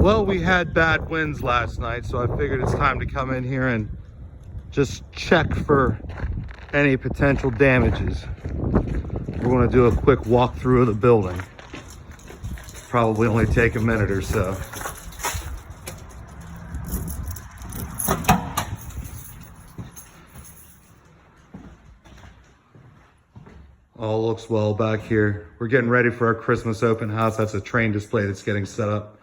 Well, we had bad winds last night, so I figured it's time to come in here and just check for any potential damages. We're going to do a quick walkthrough of the building. Probably only take a minute or so. All looks well back here. We're getting ready for our Christmas open house. That's a train display that's getting set up.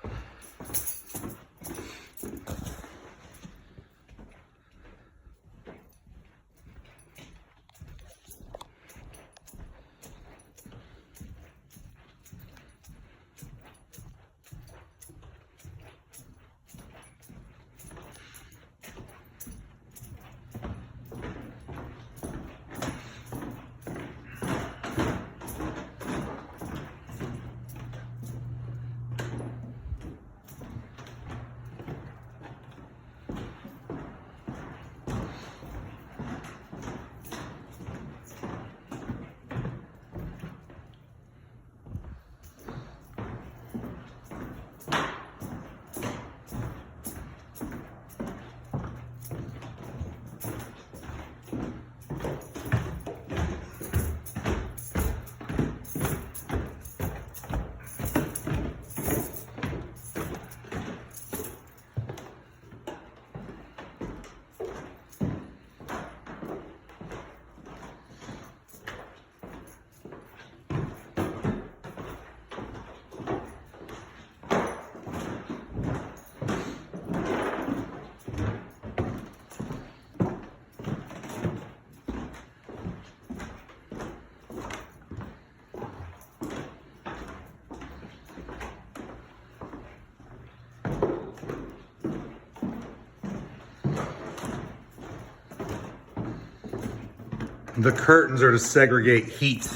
The curtains are to segregate heat.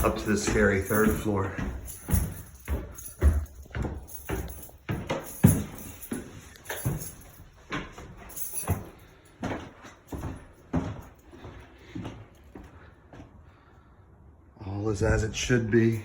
Up to the scary third floor. All is as it should be.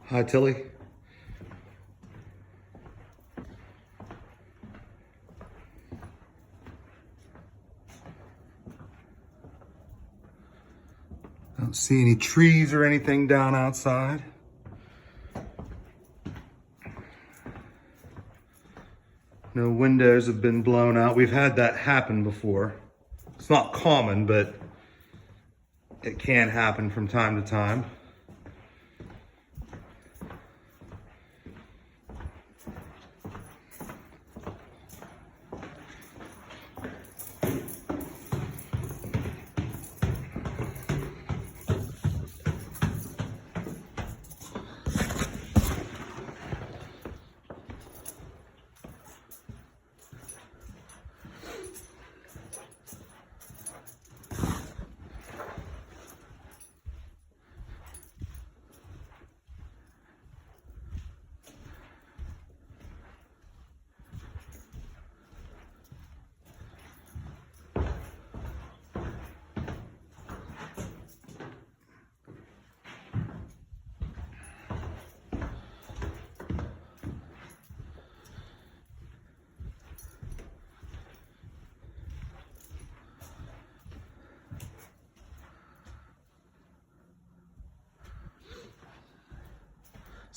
Hi, Tilly. I don't see any trees or anything down outside. No windows have been blown out. We've had that happen before. It's not common, but it can happen from time to time.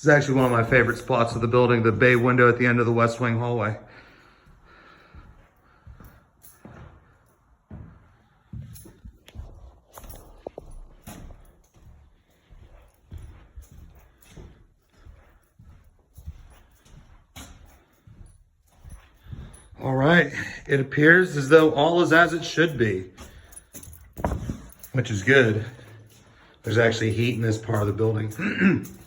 This is actually one of my favorite spots of the building, the bay window at the end of the west wing hallway. All right, it appears as though all is as it should be, which is good. There's actually heat in this part of the building.